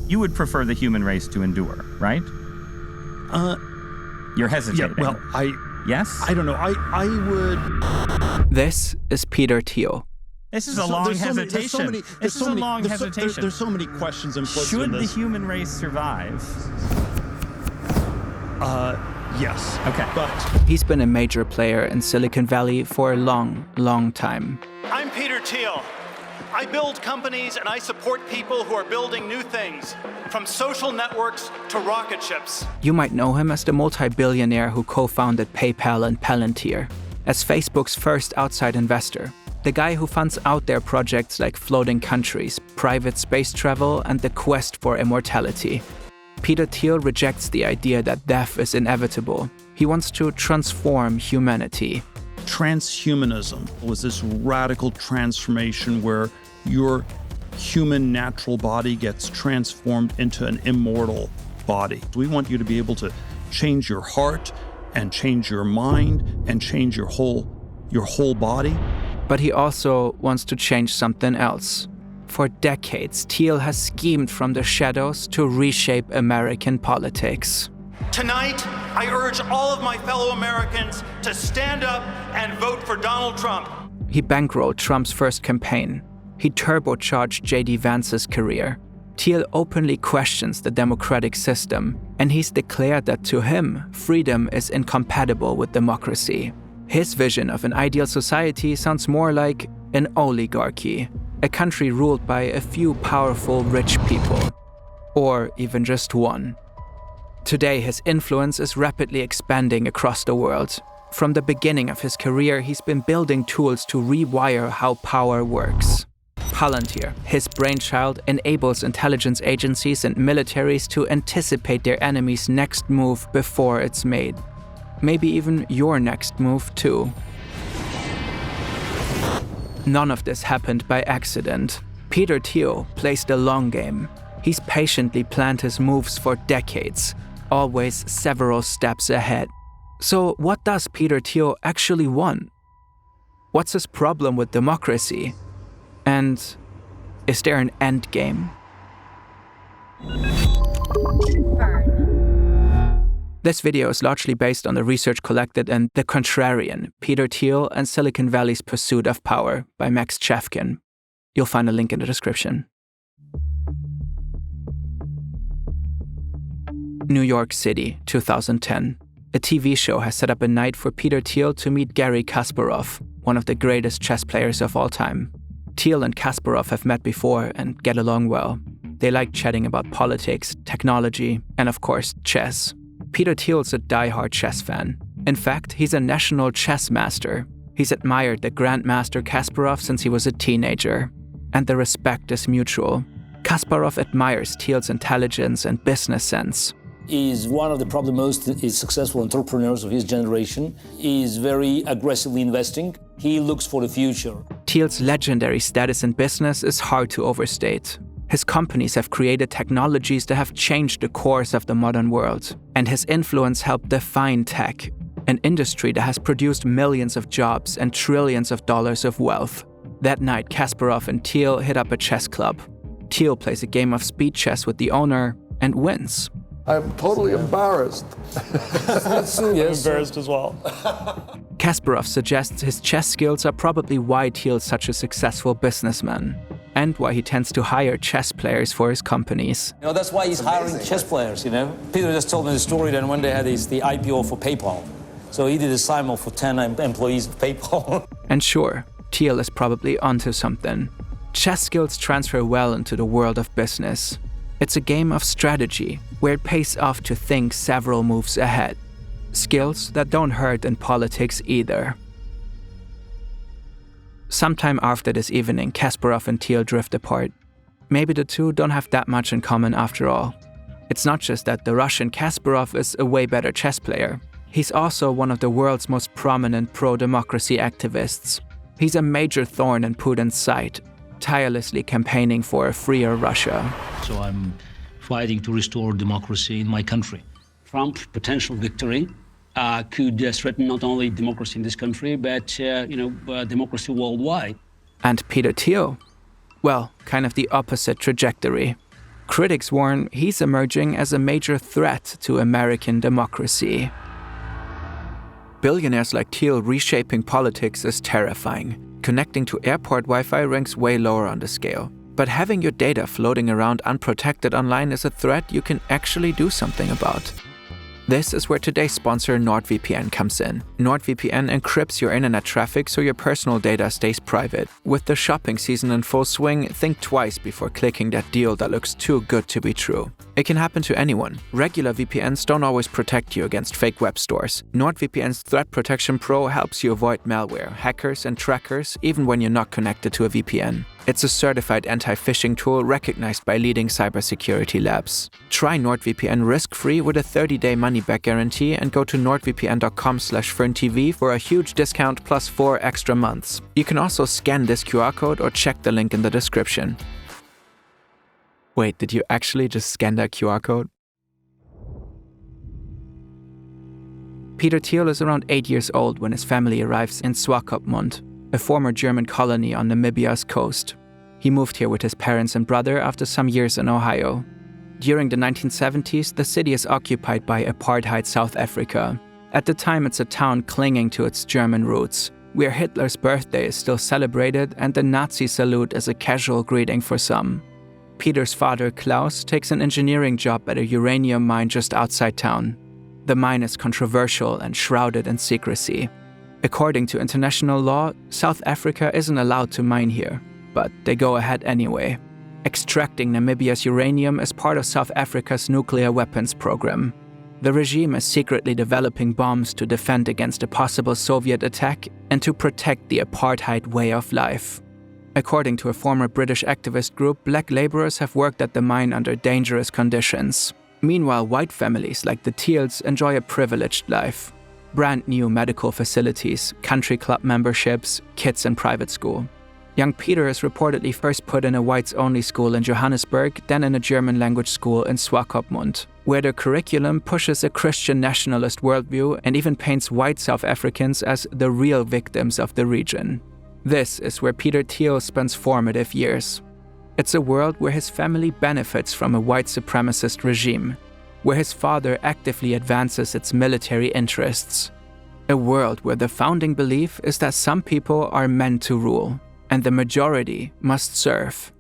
You would prefer the human race to endure, right? You're hesitating. Yeah, well, Yes? I don't know. I would... This is Peter Thiel. This is a long hesitation. This is a long hesitation. There's so many questions implicit Should in the this. human race survive? Yes. Okay. But He's been a major player in Silicon Valley for a long, long time. I'm Peter Thiel. I build companies and I support people who are building new things, from social networks to rocket ships. You might know him as the multi-billionaire who co-founded PayPal and Palantir, as Facebook's first outside investor, the guy who funds out there projects like floating countries, private space travel, and the quest for immortality. Peter Thiel rejects the idea that death is inevitable. He wants to transform humanity. transhumanism was this radical transformation where your human natural body gets transformed into an immortal body. We want you to be able to change your heart and change your mind and change your whole body. But he also wants to change something else. For decades, Thiel has schemed from the shadows to reshape American politics. Tonight, I urge all of my fellow Americans to stand up and vote for Donald Trump. He bankrolled Trump's first campaign. He turbocharged J.D. Vance's career. Thiel openly questions the democratic system, and he's declared that to him, freedom is incompatible with democracy. His vision of an ideal society sounds more like an oligarchy, a country ruled by a few powerful, rich people. Or even just one. Today, his influence is rapidly expanding across the world. From the beginning of his career, he's been building tools to rewire how power works. Palantir, his brainchild, enables intelligence agencies and militaries to anticipate their enemy's next move before it's made. Maybe even your next move, too. None of this happened by accident. Peter Thiel plays the long game. He's patiently planned his moves for decades, always several steps ahead. So what does Peter Thiel actually want? What's his problem with democracy? And is there an endgame? This video is largely based on the research collected in The Contrarian, Peter Thiel and Silicon Valley's Pursuit of Power by Max Chafkin. You'll find a link in the description. New York City, 2010. A TV show has set up a night for Peter Thiel to meet Garry Kasparov, one of the greatest chess players of all time. Thiel and Kasparov have met before and get along well. They like chatting about politics, technology, and of course, chess. Peter Thiel's a die-hard chess fan. In fact, he's a national chess master. He's admired the Grandmaster Kasparov since he was a teenager. And the respect is mutual. Kasparov admires Thiel's intelligence and business sense. He's one of the probably most successful entrepreneurs of his generation. He's very aggressively investing. He looks for the future. Thiel's legendary status in business is hard to overstate. His companies have created technologies that have changed the course of the modern world. And his influence helped define tech, an industry that has produced millions of jobs and trillions of dollars of wealth. That night, Kasparov and Thiel hit up a chess club. Thiel plays a game of speed chess with the owner and wins. I'm totally embarrassed. Yes. I'm embarrassed as well. Kasparov suggests his chess skills are probably why Thiel's such a successful businessman, and why he tends to hire chess players for his companies. You know, that's why he's hiring chess players, you know? Peter just told me the story that when they had the IPO for PayPal. So he did a simul for 10 employees of PayPal. And sure, Thiel is probably onto something. Chess skills transfer well into the world of business. It's a game of strategy, where it pays off to think several moves ahead. Skills that don't hurt in politics either. Sometime after this evening, Kasparov and Thiel drift apart. Maybe the two don't have that much in common after all. It's not just that the Russian Kasparov is a way better chess player. He's also one of the world's most prominent pro-democracy activists. He's a major thorn in Putin's side, tirelessly campaigning for a freer Russia. So I'm fighting to restore democracy in my country. Trump's potential victory could threaten not only democracy in this country, but democracy worldwide. And Peter Thiel? Well, kind of the opposite trajectory. Critics warn he's emerging as a major threat to American democracy. Billionaires like Thiel reshaping politics is terrifying. Connecting to airport Wi-Fi ranks way lower on the scale. But having your data floating around unprotected online is a threat you can actually do something about. This is where today's sponsor NordVPN comes in. NordVPN encrypts your internet traffic so your personal data stays private. With the shopping season in full swing, think twice before clicking that deal that looks too good to be true. It can happen to anyone. Regular VPNs don't always protect you against fake web stores. NordVPN's Threat Protection Pro helps you avoid malware, hackers, and trackers even when you're not connected to a VPN. It's a certified anti-phishing tool recognized by leading cybersecurity labs. Try NordVPN risk-free with a 30-day money-back guarantee and go to nordvpn.com/ferntv for a huge discount plus 4 extra months. You can also scan this QR code or check the link in the description. Wait, did you actually just scan that QR code? Peter Thiel is around 8 years old when his family arrives in Swakopmund, a former German colony on Namibia's coast. He moved here with his parents and brother after some years in Ohio. During the 1970s, the city is occupied by apartheid South Africa. At the time, it's a town clinging to its German roots, where Hitler's birthday is still celebrated and the Nazi salute is a casual greeting for some. Peter's father, Klaus, takes an engineering job at a uranium mine just outside town. The mine is controversial and shrouded in secrecy. According to international law, South Africa isn't allowed to mine here, but they go ahead anyway. Extracting Namibia's uranium is part of South Africa's nuclear weapons program. The regime is secretly developing bombs to defend against a possible Soviet attack and to protect the apartheid way of life. According to a former British activist group, black laborers have worked at the mine under dangerous conditions. Meanwhile, white families like the Thiels enjoy a privileged life. Brand new medical facilities, country club memberships, kids in private school. Young Peter is reportedly first put in a whites-only school in Johannesburg, then in a German-language school in Swakopmund, where the curriculum pushes a Christian nationalist worldview and even paints white South Africans as the real victims of the region. This is where Peter Thiel spends formative years. It's a world where his family benefits from a white supremacist regime, where his father actively advances its military interests. A world where the founding belief is that some people are meant to rule, and the majority must serve.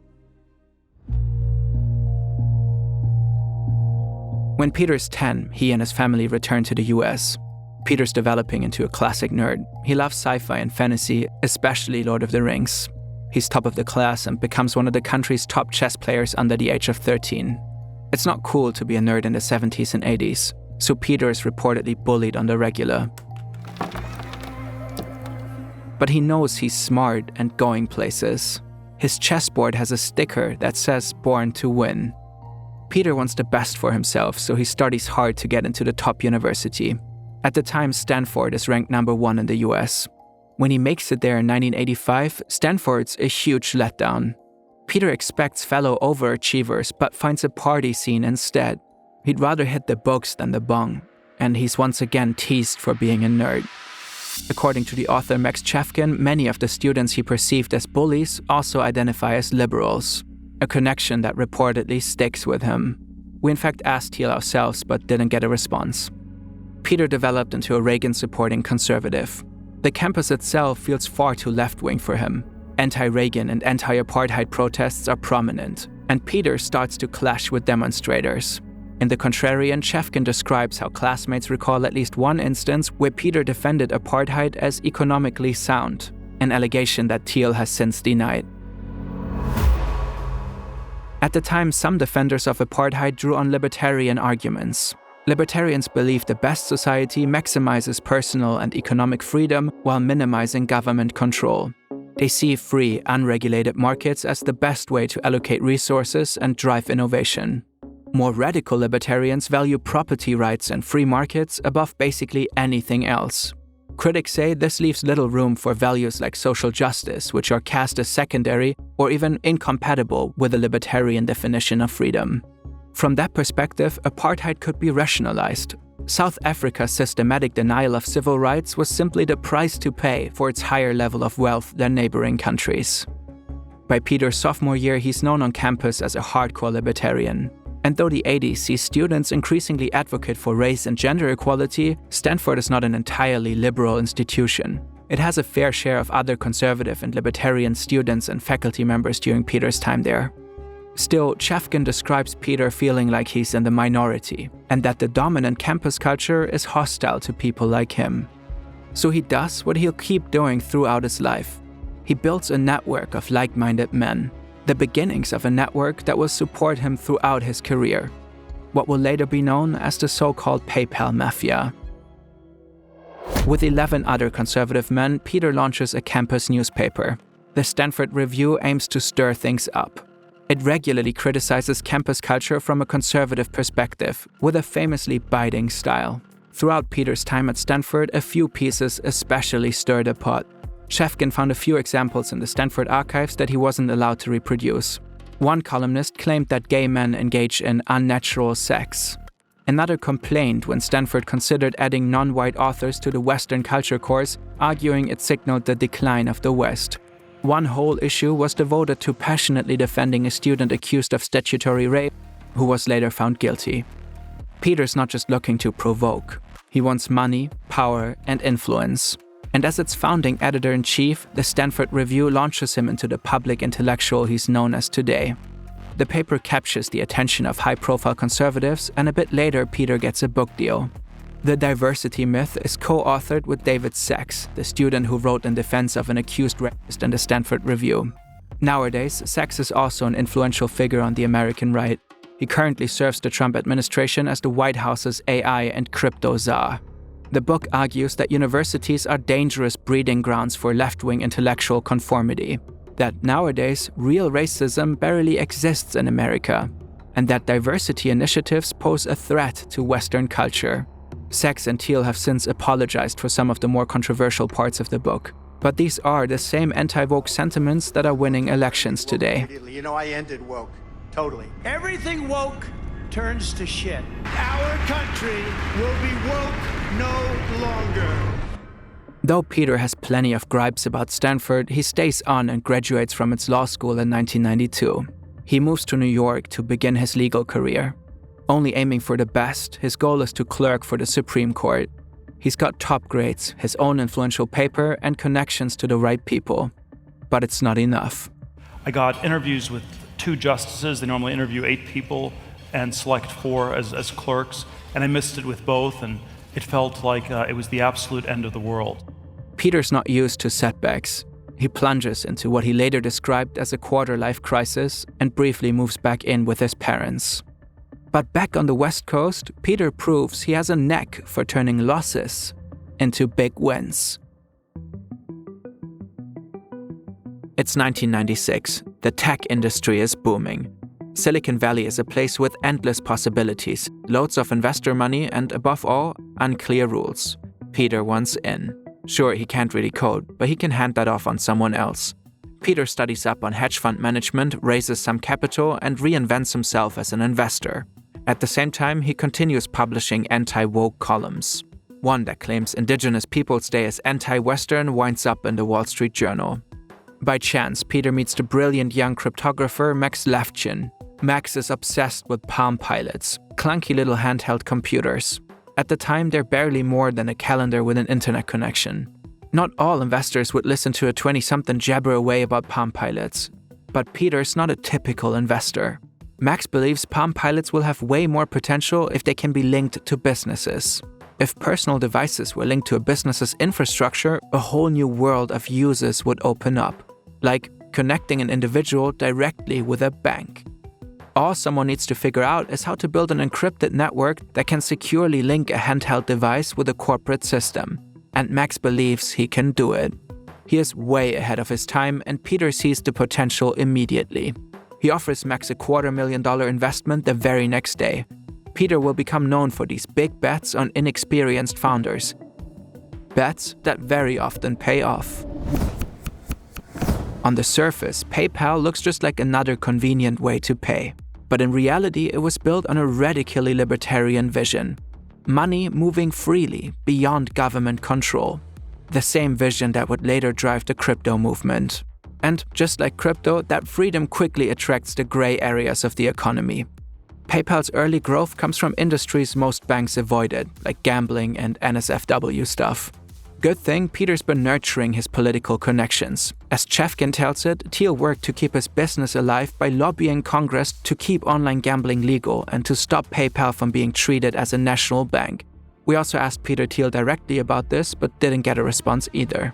When Peter's 10, he and his family return to the US. Peter's developing into a classic nerd. He loves sci-fi and fantasy, especially Lord of the Rings. He's top of the class and becomes one of the country's top chess players under the age of 13. It's not cool to be a nerd in the 70s and 80s, so Peter is reportedly bullied on the regular. But he knows he's smart and going places. His chessboard has a sticker that says "Born to Win." Peter wants the best for himself, so he studies hard to get into the top university. At the time, Stanford is ranked number 1 in the US. When he makes it there in 1985, Stanford's a huge letdown. Peter expects fellow overachievers, but finds a party scene instead. He'd rather hit the books than the bong, and he's once again teased for being a nerd. According to the author Max Chafkin, many of the students he perceived as bullies also identify as liberals, a connection that reportedly sticks with him. We in fact asked Thiel ourselves, but didn't get a response. Peter developed into a Reagan-supporting conservative. The campus itself feels far too left-wing for him. Anti-Reagan and anti-apartheid protests are prominent, and Peter starts to clash with demonstrators. In the Contrarian, Chafkin describes how classmates recall at least one instance where Peter defended apartheid as economically sound, an allegation that Thiel has since denied. At the time, some defenders of apartheid drew on libertarian arguments. Libertarians believe the best society maximizes personal and economic freedom while minimizing government control. They see free, unregulated markets as the best way to allocate resources and drive innovation. More radical libertarians value property rights and free markets above basically anything else. Critics say this leaves little room for values like social justice, which are cast as secondary or even incompatible with the libertarian definition of freedom. From that perspective, apartheid could be rationalized. South Africa's systematic denial of civil rights was simply the price to pay for its higher level of wealth than neighboring countries. By By Peter's sophomore year, he's known on campus as a hardcore libertarian. And though the 80s sees students increasingly advocate for race and gender equality, Stanford is not an entirely liberal institution. It has a fair share of other conservative and libertarian students and faculty members during Peter's time there. Still, Chafkin describes Peter feeling like he's in the minority, and that the dominant campus culture is hostile to people like him. So he does what he'll keep doing throughout his life. He builds a network of like-minded men, the beginnings of a network that will support him throughout his career, what will later be known as the so-called PayPal Mafia. With 11 other conservative men, Peter launches a campus newspaper. The Stanford Review aims to stir things up. It regularly criticizes campus culture from a conservative perspective, with a famously biting style. Throughout Peter's time at Stanford, a few pieces especially stirred the pot. Chafkin found a few examples in the Stanford archives that he wasn't allowed to reproduce. One columnist claimed that gay men engage in unnatural sex. Another complained when Stanford considered adding non-white authors to the Western culture course, arguing it signaled the decline of the West. One whole issue was devoted to passionately defending a student accused of statutory rape, who was later found guilty. Peter's not just looking to provoke. He wants money, power, and influence. And as its founding editor-in-chief, the Stanford Review launches him into the public intellectual he's known as today. The paper captures the attention of high-profile conservatives, and a bit later Peter gets a book deal. The Diversity Myth is co-authored with David Sachs, the student who wrote in defense of an accused rapist in the Stanford Review. Nowadays, Sachs is also an influential figure on the American right. He currently serves the Trump administration as the White House's AI and crypto czar. The book argues that universities are dangerous breeding grounds for left-wing intellectual conformity, that nowadays real racism barely exists in America, and that diversity initiatives pose a threat to Western culture. Sachs and Thiel have since apologized for some of the more controversial parts of the book, but these are the same anti-woke sentiments that are winning elections today. You know, I ended woke. Totally. Everything woke turns to shit. Our country will be woke no longer. Though Peter has plenty of gripes about Stanford, he stays on and graduates from its law school in 1992. He moves to New York to begin his legal career. Only aiming for the best, his goal is to clerk for the Supreme Court. He's got top grades, his own influential paper, and connections to the right people. But it's not enough. I got interviews with 2 justices. They normally interview 8 people and select 4 as clerks. And I missed it with both, and it felt like it was the absolute end of the world. Peter's not used to setbacks. He plunges into what he later described as a quarter-life crisis and briefly moves back in with his parents. But back on the West Coast, Peter proves he has a knack for turning losses into big wins. It's 1996. The tech industry is booming. Silicon Valley is a place with endless possibilities, loads of investor money, and above all, unclear rules. Peter wants in. Sure, he can't really code, but he can hand that off on someone else. Peter studies up on hedge fund management, raises some capital, and reinvents himself as an investor. At the same time, he continues publishing anti-woke columns. One that claims indigenous Peoples Day is anti-Western winds up in the Wall Street Journal. By chance, Peter meets the brilliant young cryptographer Max Levchin. Max is obsessed with Palm Pilots, clunky little handheld computers. At the time, they're barely more than a calendar with an internet connection. Not all investors would listen to a 20-something jabber away about Palm Pilots. But Peter's not a typical investor. Max believes Palm Pilots will have way more potential if they can be linked to businesses. If personal devices were linked to a business's infrastructure, a whole new world of uses would open up, like connecting an individual directly with a bank. All someone needs to figure out is how to build an encrypted network that can securely link a handheld device with a corporate system. And Max believes he can do it. He is way ahead of his time, and Peter sees the potential immediately. He offers Max a $250,000 investment the very next day. Peter will become known for these big bets on inexperienced founders. Bets that very often pay off. On the surface, PayPal looks just like another convenient way to pay. But in reality, it was built on a radically libertarian vision. Money moving freely, beyond government control. The same vision that would later drive the crypto movement. And just like crypto, that freedom quickly attracts the gray areas of the economy. PayPal's early growth comes from industries most banks avoided, like gambling and NSFW stuff. Good thing Peter's been nurturing his political connections. As Chafkin tells it, Thiel worked to keep his business alive by lobbying Congress to keep online gambling legal and to stop PayPal from being treated as a national bank. We also asked Peter Thiel directly about this, but didn't get a response either.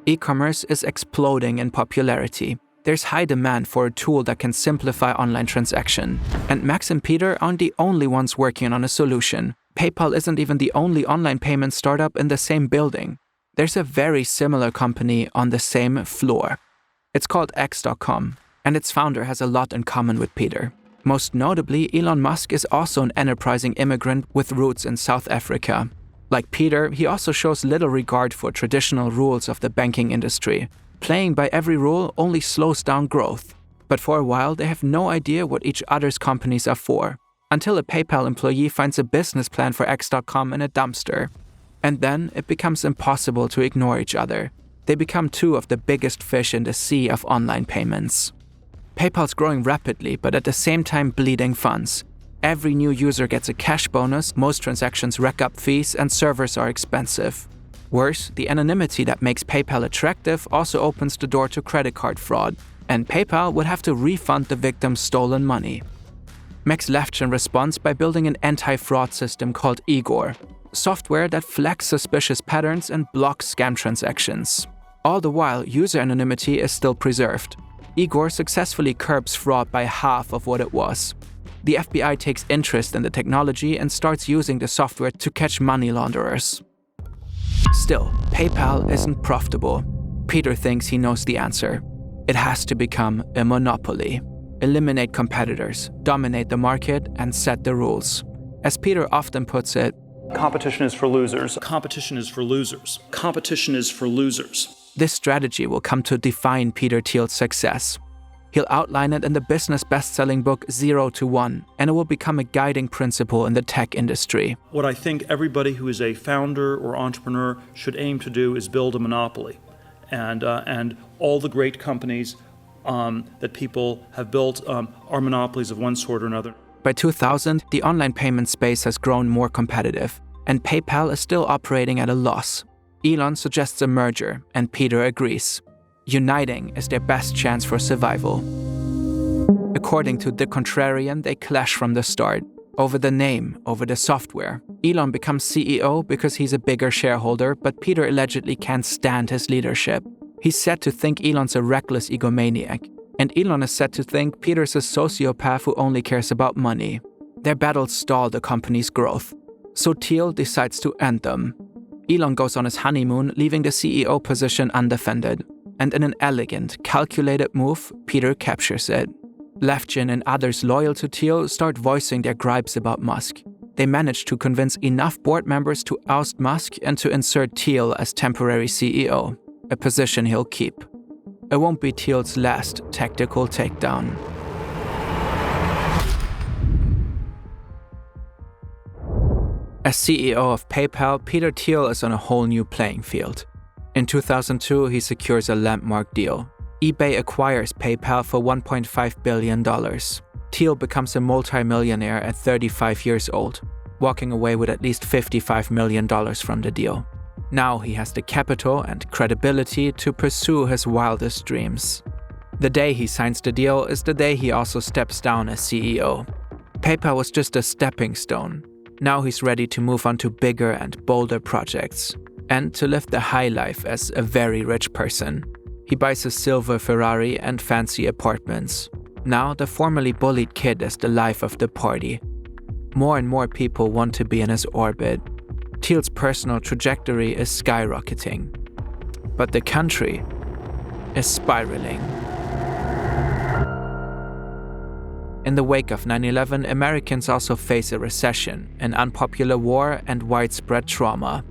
E-commerce is exploding in popularity. There's high demand for a tool that can simplify online transaction. And Max and Peter aren't the only ones working on a solution. PayPal isn't even the only online payment startup in the same building. There's a very similar company on the same floor. It's called X.com, and its founder has a lot in common with Peter. Most notably, Elon Musk is also an enterprising immigrant with roots in South Africa. Like Peter, he also shows little regard for traditional rules of the banking industry. Playing by every rule only slows down growth. But for a while, they have no idea what each other's companies are for, until a PayPal employee finds a business plan for X.com in a dumpster. And then it becomes impossible to ignore each other. They become two of the biggest fish in the sea of online payments. PayPal's growing rapidly, but at the same time bleeding funds. Every new user gets a cash bonus, most transactions rack up fees, and servers are expensive. Worse, the anonymity that makes PayPal attractive also opens the door to credit card fraud, and PayPal would have to refund the victim's stolen money. Max left in response by building an anti-fraud system called Igor, software that flags suspicious patterns and blocks scam transactions. All the while, user anonymity is still preserved. Igor successfully curbs fraud by half of what it was. The FBI takes interest in the technology and starts using the software to catch money launderers. Still, PayPal isn't profitable. Peter thinks he knows the answer. It has to become a monopoly. Eliminate competitors, dominate the market, and set the rules. As Peter often puts it, Competition is for losers. Competition is for losers. Competition is for losers. This strategy will come to define Peter Thiel's success. He'll outline it in the business best-selling book 0 to 1, and it will become a guiding principle in the tech industry. What I think everybody who is a founder or entrepreneur should aim to do is build a monopoly. And all the great companies that people have built are monopolies of one sort or another. By 2000, the online payment space has grown more competitive, and PayPal is still operating at a loss. Elon suggests a merger, and Peter agrees. Uniting is their best chance for survival. According to the Contrarian, they clash from the start. Over the name, over the software. Elon becomes CEO because he's a bigger shareholder, but Peter allegedly can't stand his leadership. He's said to think Elon's a reckless egomaniac, and Elon is said to think Peter's a sociopath who only cares about money. Their battles stall the company's growth, so Thiel decides to end them. Elon goes on his honeymoon, leaving the CEO position undefended, and in an elegant, calculated move, Peter captures it. Levchin and others loyal to Thiel start voicing their gripes about Musk. They manage to convince enough board members to oust Musk and to insert Thiel as temporary CEO, a position he'll keep. It won't be Thiel's last tactical takedown. As CEO of PayPal, Peter Thiel is on a whole new playing field. In 2002, he secures a landmark deal. eBay acquires PayPal for $1.5 billion. Thiel becomes a multi-millionaire at 35 years old, walking away with at least $55 million from the deal. Now he has the capital and credibility to pursue his wildest dreams. The day he signs the deal is the day he also steps down as CEO. PayPal was just a stepping stone. Now he's ready to move on to bigger and bolder projects, and to live the high life as a very rich person. He buys a silver Ferrari and fancy apartments. Now the formerly bullied kid is the life of the party. More and more people want to be in his orbit. Thiel's personal trajectory is skyrocketing, but the country is spiraling. In the wake of 9/11, Americans also face a recession, an unpopular war, and widespread trauma.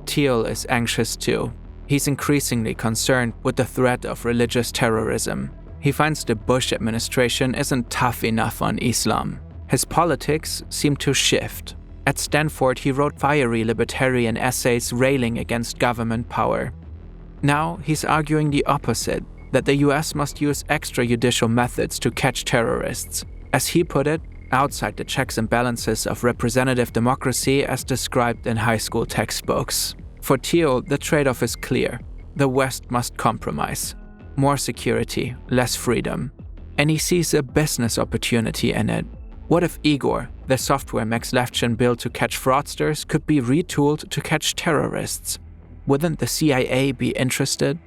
Thiel is anxious too. He's increasingly concerned with the threat of religious terrorism. He finds the Bush administration isn't tough enough on Islam. His politics seem to shift. At Stanford, he wrote fiery libertarian essays railing against government power. Now he's arguing the opposite, that the US must use extrajudicial methods to catch terrorists. As he put it, outside the checks and balances of representative democracy as described in high school textbooks. For Thiel, the trade-off is clear. The West must compromise. More security, less freedom. And he sees a business opportunity in it. What if Igor, the software Max Levchin built to catch fraudsters, could be retooled to catch terrorists? Wouldn't the CIA be interested?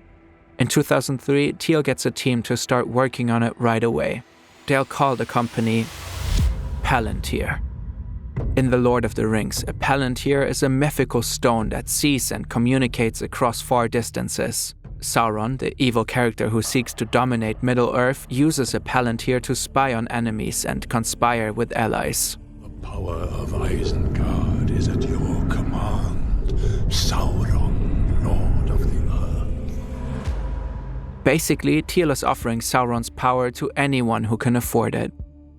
In 2003, Thiel gets a team to start working on it right away. They'll call the company Palantir. In The Lord of the Rings, a Palantir is a mythical stone that sees and communicates across far distances. Sauron, the evil character who seeks to dominate Middle-earth, uses a Palantir to spy on enemies and conspire with allies. The power of Isengard is at your command, Sauron, Lord of the Earth. Basically, Thiel is offering Sauron's power to anyone who can afford it.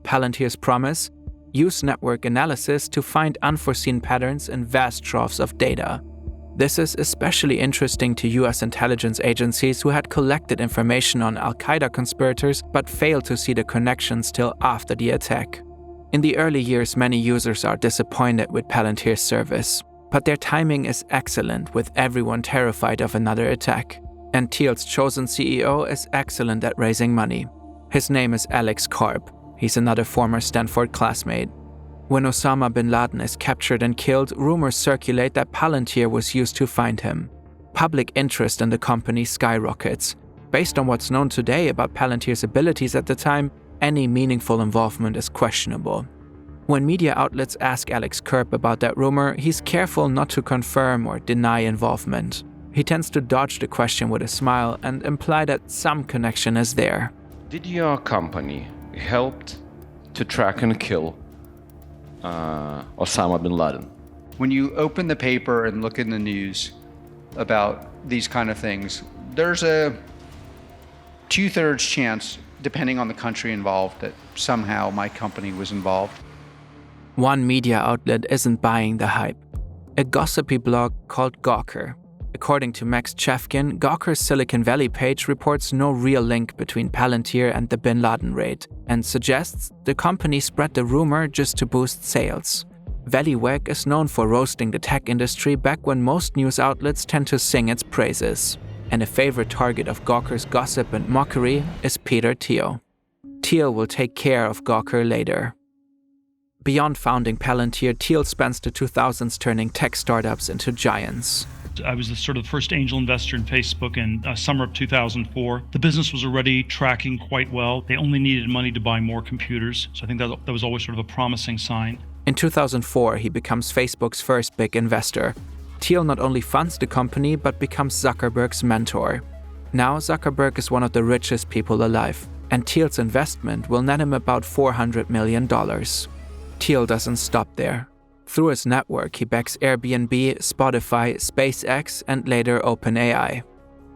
Palantir's promise? Use network analysis to find unforeseen patterns in vast troves of data. This is especially interesting to US intelligence agencies who had collected information on Al-Qaeda conspirators but failed to see the connections till after the attack. In the early years, many users are disappointed with Palantir's service, but their timing is excellent with everyone terrified of another attack. And Thiel's chosen CEO is excellent at raising money. His name is Alex Karp. He's another former Stanford classmate. When Osama bin Laden is captured and killed, rumors circulate that Palantir was used to find him. Public interest in the company skyrockets. Based on what's known today about Palantir's abilities at the time, any meaningful involvement is questionable. When media outlets ask Alex Karp about that rumor, he's careful not to confirm or deny involvement. He tends to dodge the question with a smile and imply that some connection is there. Did your company help to track and kill Osama bin Laden? When you open the paper and look in the news about these kind of things, there's a 2/3 chance, depending on the country involved, that somehow my company was involved. One media outlet isn't buying the hype. A gossipy blog called Gawker. According to Max Chafkin, Gawker's Silicon Valley page reports no real link between Palantir and the bin Laden raid, and suggests the company spread the rumor just to boost sales. Valleywag is known for roasting the tech industry back when most news outlets tend to sing its praises. And a favorite target of Gawker's gossip and mockery is Peter Thiel. Thiel will take care of Gawker later. Beyond founding Palantir, Thiel spends the 2000s turning tech startups into giants. I was the sort of first angel investor in Facebook in summer of 2004. The business was already tracking quite well. They only needed money to buy more computers. So I think that was always sort of a promising sign. In 2004, he becomes Facebook's first big investor. Thiel not only funds the company, but becomes Zuckerberg's mentor. Now Zuckerberg is one of the richest people alive, and Thiel's investment will net him about $400 million. Thiel doesn't stop there. Through his network, he backs Airbnb, Spotify, SpaceX, and later OpenAI.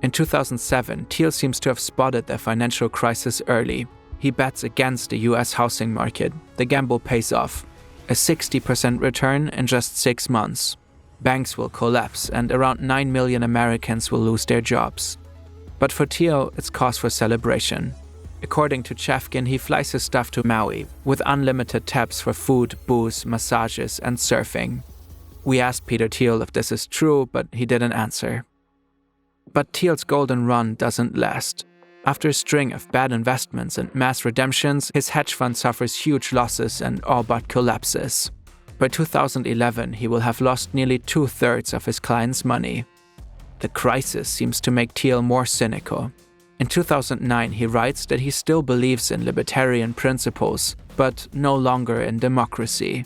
In 2007, Thiel seems to have spotted the financial crisis early. He bets against the US housing market. The gamble pays off. A 60% return in just 6 months. Banks will collapse, and around 9 million Americans will lose their jobs. But for Thiel, it's cause for celebration. According to Chafkin, he flies his stuff to Maui, with unlimited tabs for food, booze, massages, and surfing. We asked Peter Thiel if this is true, but he didn't answer. But Thiel's golden run doesn't last. After a string of bad investments and mass redemptions, his hedge fund suffers huge losses and all but collapses. By 2011, he will have lost nearly 2/3 of his clients' money. The crisis seems to make Thiel more cynical. In 2009, he writes that he still believes in libertarian principles, but no longer in democracy.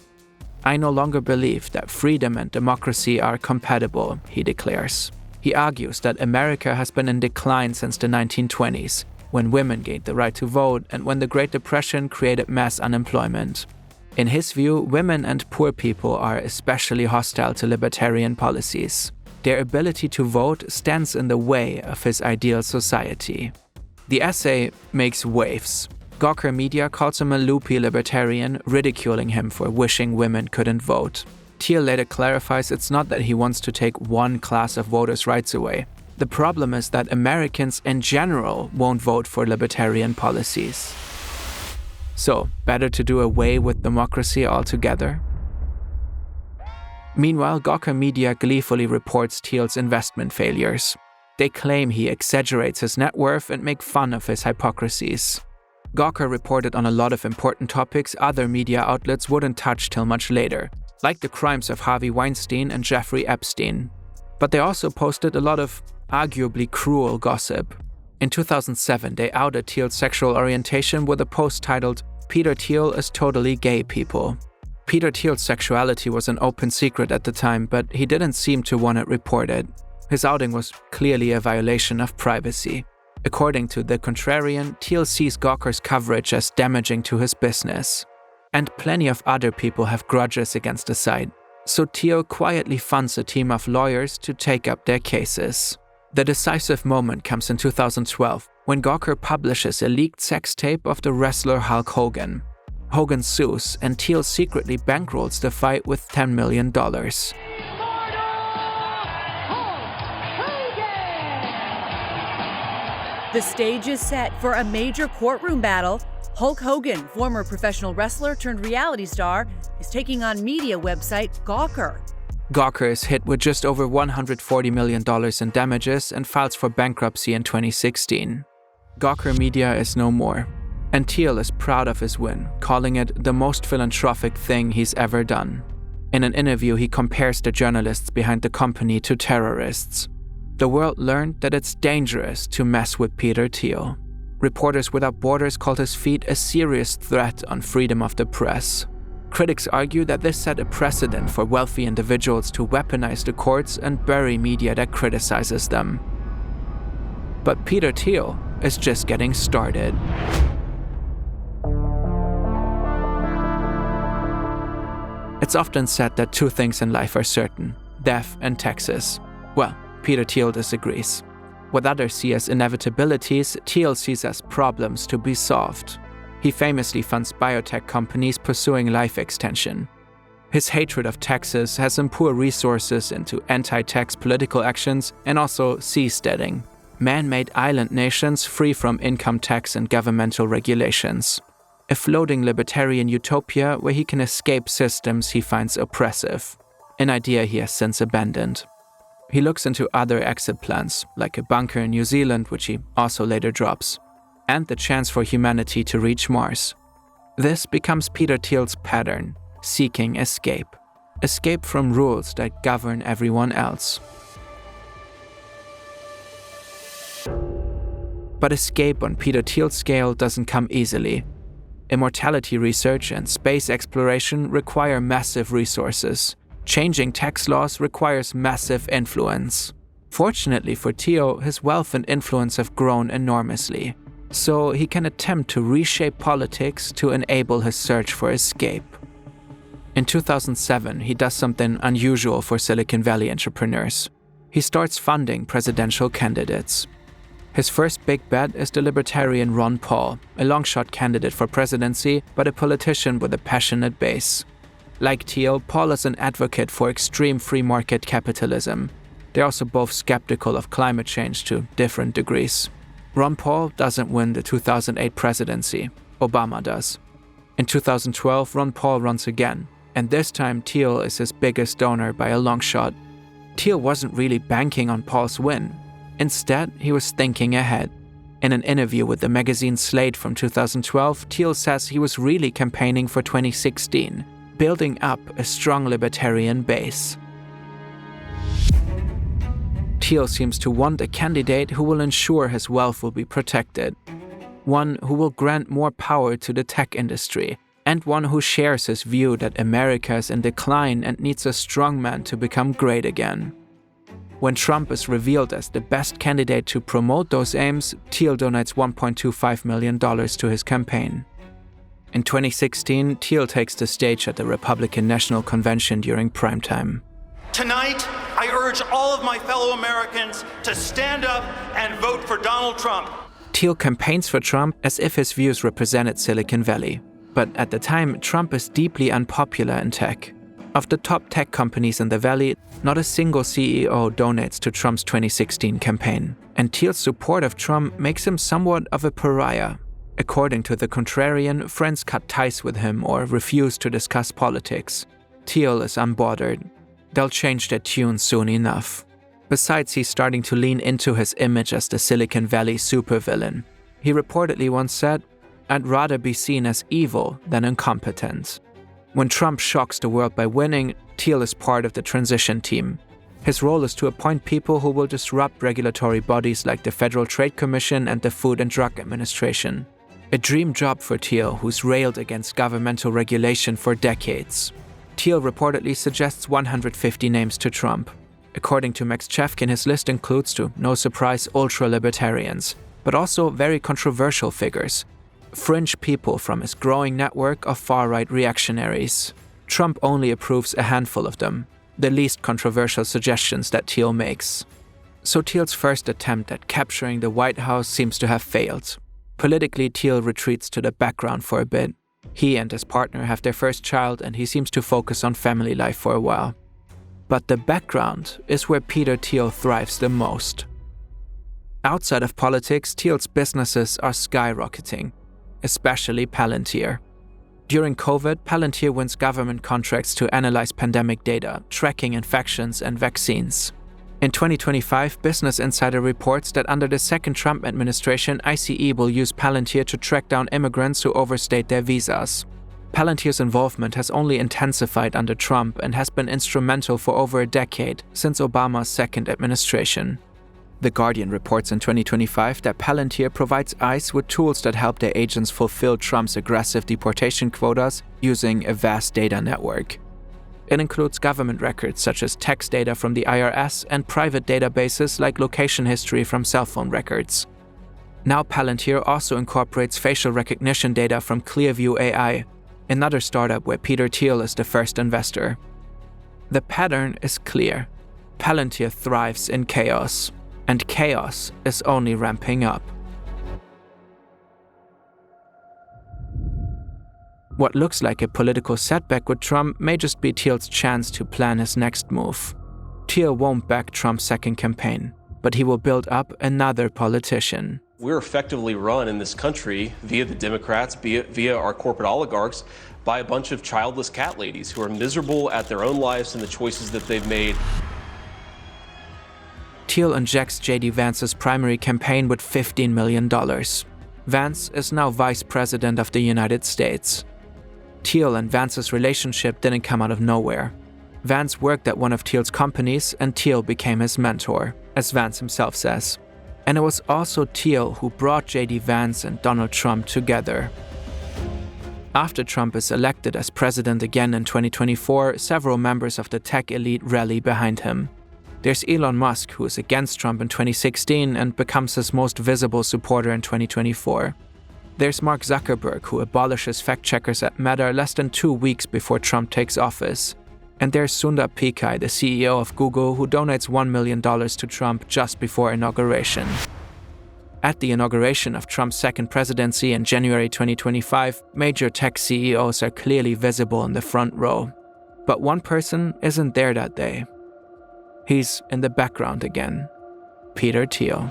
I no longer believe that freedom and democracy are compatible, he declares. He argues that America has been in decline since the 1920s, when women gained the right to vote and when the Great Depression created mass unemployment. In his view, women and poor people are especially hostile to libertarian policies. Their ability to vote stands in the way of his ideal society. The essay makes waves. Gawker Media calls him a loopy libertarian, ridiculing him for wishing women couldn't vote. Thiel later clarifies it's not that he wants to take one class of voters' rights away. The problem is that Americans in general won't vote for libertarian policies. So, better to do away with democracy altogether? Meanwhile, Gawker Media gleefully reports Thiel's investment failures. They claim he exaggerates his net worth and make fun of his hypocrisies. Gawker reported on a lot of important topics other media outlets wouldn't touch till much later, like the crimes of Harvey Weinstein and Jeffrey Epstein. But they also posted a lot of arguably cruel gossip. In 2007, they outed Thiel's sexual orientation with a post titled, "Peter Thiel is totally gay, people." Peter Thiel's sexuality was an open secret at the time, but he didn't seem to want it reported. His outing was clearly a violation of privacy. According to the Contrarian, Thiel sees Gawker's coverage as damaging to his business. And plenty of other people have grudges against the site, so Thiel quietly funds a team of lawyers to take up their cases. The decisive moment comes in 2012, when Gawker publishes a leaked sex tape of the wrestler Hulk Hogan. Hogan sues, and Thiel secretly bankrolls the fight with $10 million. The stage is set for a major courtroom battle. Hulk Hogan, former professional wrestler turned reality star, is taking on media website Gawker. Gawker is hit with just over $140 million in damages and files for bankruptcy in 2016. Gawker Media is no more, and Thiel is proud of his win, calling it the most philanthropic thing he's ever done. In an interview, he compares the journalists behind the company to terrorists. The world learned that it's dangerous to mess with Peter Thiel. Reporters Without Borders called his feat a serious threat on freedom of the press. Critics argue that this set a precedent for wealthy individuals to weaponize the courts and bury media that criticizes them. But Peter Thiel is just getting started. It's often said that two things in life are certain: death and taxes. Well, Peter Thiel disagrees. What others see as inevitabilities, Thiel sees as problems to be solved. He famously funds biotech companies pursuing life extension. His hatred of taxes has him pour resources into anti-tax political actions and also seasteading, man-made island nations free from income tax and governmental regulations. A floating libertarian utopia where he can escape systems he finds oppressive, an idea he has since abandoned. He looks into other exit plans, like a bunker in New Zealand, which he also later drops, and the chance for humanity to reach Mars. This becomes Peter Thiel's pattern, seeking escape. Escape from rules that govern everyone else. But escape on Peter Thiel's scale doesn't come easily. Immortality research and space exploration require massive resources. Changing tax laws requires massive influence. Fortunately for Thiel, his wealth and influence have grown enormously, so he can attempt to reshape politics to enable his search for escape. In 2007, he does something unusual for Silicon Valley entrepreneurs. He starts funding presidential candidates. His first big bet is the libertarian Ron Paul, a long-shot candidate for presidency, but a politician with a passionate base. Like Thiel, Paul is an advocate for extreme free market capitalism. They're also both skeptical of climate change to different degrees. Ron Paul doesn't win the 2008 presidency. Obama does. In 2012, Ron Paul runs again, and this time Thiel is his biggest donor by a long shot. Thiel wasn't really banking on Paul's win. Instead, he was thinking ahead. In an interview with the magazine Slate from 2012, Thiel says he was really campaigning for 2016, building up a strong libertarian base. Thiel seems to want a candidate who will ensure his wealth will be protected, one who will grant more power to the tech industry, and one who shares his view that America is in decline and needs a strong man to become great again. When Trump is revealed as the best candidate to promote those aims, Thiel donates $1.25 million to his campaign. In 2016, Thiel takes the stage at the Republican National Convention during primetime. Tonight, I urge all of my fellow Americans to stand up and vote for Donald Trump. Thiel campaigns for Trump as if his views represented Silicon Valley. But at the time, Trump is deeply unpopular in tech. Of the top tech companies in the Valley, not a single CEO donates to Trump's 2016 campaign, and Thiel's support of Trump makes him somewhat of a pariah. According to the Contrarian, friends cut ties with him or refuse to discuss politics. Thiel is unbothered. They'll change their tune soon enough. Besides, he's starting to lean into his image as the Silicon Valley supervillain. He reportedly once said, "I'd rather be seen as evil than incompetent." When Trump shocks the world by winning, Thiel is part of the transition team. His role is to appoint people who will disrupt regulatory bodies like the Federal Trade Commission and the Food and Drug Administration. A dream job for Thiel, who's railed against governmental regulation for decades. Thiel reportedly suggests 150 names to Trump. According to Max Chafkin, his list includes, to no surprise, ultra-libertarians, but also very controversial figures. Fringe people from his growing network of far-right reactionaries. Trump only approves a handful of them, the least controversial suggestions that Thiel makes. So Thiel's first attempt at capturing the White House seems to have failed. Politically, Thiel retreats to the background for a bit. He and his partner have their first child, and he seems to focus on family life for a while. But the background is where Peter Thiel thrives the most. Outside of politics, Thiel's businesses are skyrocketing, especially Palantir. During COVID, Palantir wins government contracts to analyze pandemic data, tracking infections and vaccines. In 2025, Business Insider reports that under the second Trump administration, ICE will use Palantir to track down immigrants who overstayed their visas. Palantir's involvement has only intensified under Trump and has been instrumental for over a decade, since Obama's second administration. The Guardian reports in 2025 that Palantir provides ICE with tools that help their agents fulfill Trump's aggressive deportation quotas using a vast data network. It includes government records such as tax data from the IRS and private databases like location history from cell phone records. Now Palantir also incorporates facial recognition data from Clearview AI, another startup where Peter Thiel is the first investor. The pattern is clear. Palantir thrives in chaos. And chaos is only ramping up. What looks like a political setback with Trump may just be Thiel's chance to plan his next move. Thiel won't back Trump's second campaign, but he will build up another politician. We're effectively run in this country via the Democrats, via our corporate oligarchs, by a bunch of childless cat ladies who are miserable at their own lives and the choices that they've made. Thiel injects J.D. Vance's primary campaign with $15 million. Vance is now Vice President of the United States. Thiel and Vance's relationship didn't come out of nowhere. Vance worked at one of Thiel's companies, and Thiel became his mentor, as Vance himself says. And it was also Thiel who brought J.D. Vance and Donald Trump together. After Trump is elected as president again in 2024, several members of the tech elite rally behind him. There's Elon Musk, who is against Trump in 2016 and becomes his most visible supporter in 2024. There's Mark Zuckerberg, who abolishes fact-checkers at Meta less than 2 weeks before Trump takes office. And there's Sundar Pichai, the CEO of Google, who donates $1 million to Trump just before inauguration. At the inauguration of Trump's second presidency in January 2025, major tech CEOs are clearly visible in the front row. But one person isn't there that day. He's in the background again. Peter Thiel.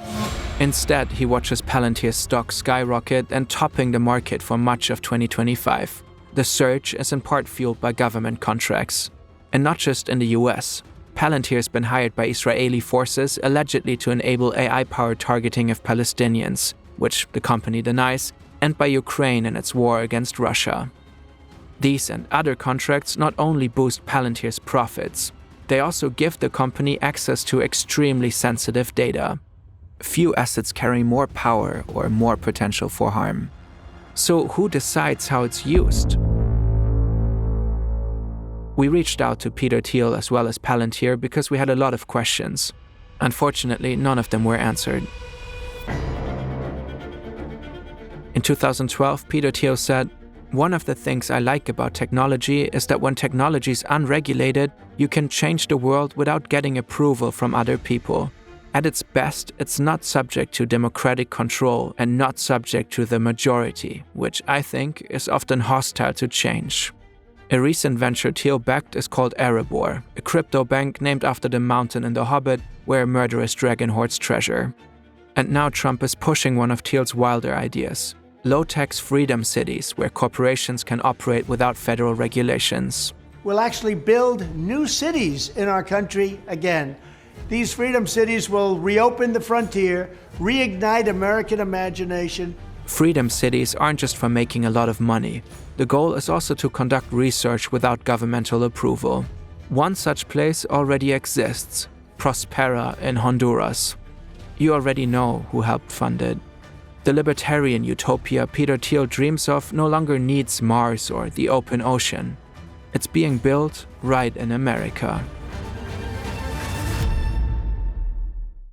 Instead, he watches Palantir's stock skyrocket and topping the market for much of 2025. The surge is in part fueled by government contracts. And not just in the US. Palantir has been hired by Israeli forces allegedly to enable AI-powered targeting of Palestinians, which the company denies, and by Ukraine in its war against Russia. These and other contracts not only boost Palantir's profits, they also give the company access to extremely sensitive data. Few assets carry more power or more potential for harm. So who decides how it's used? We reached out to Peter Thiel as well as Palantir because we had a lot of questions. Unfortunately, none of them were answered. In 2012, Peter Thiel said, "One of the things I like about technology is that when technology is unregulated, you can change the world without getting approval from other people. At its best, it's not subject to democratic control and not subject to the majority, which I think is often hostile to change." A recent venture Thiel backed is called Erebor, a crypto bank named after the mountain in The Hobbit where a murderous dragon hoards treasure. And now Trump is pushing one of Thiel's wilder ideas: low-tax freedom cities where corporations can operate without federal regulations. We'll actually build new cities in our country again. These freedom cities will reopen the frontier, reignite American imagination. Freedom cities aren't just for making a lot of money. The goal is also to conduct research without governmental approval. One such place already exists, Prospera in Honduras. You already know who helped fund it. The libertarian utopia Peter Thiel dreams of no longer needs Mars or the open ocean. It's being built right in America.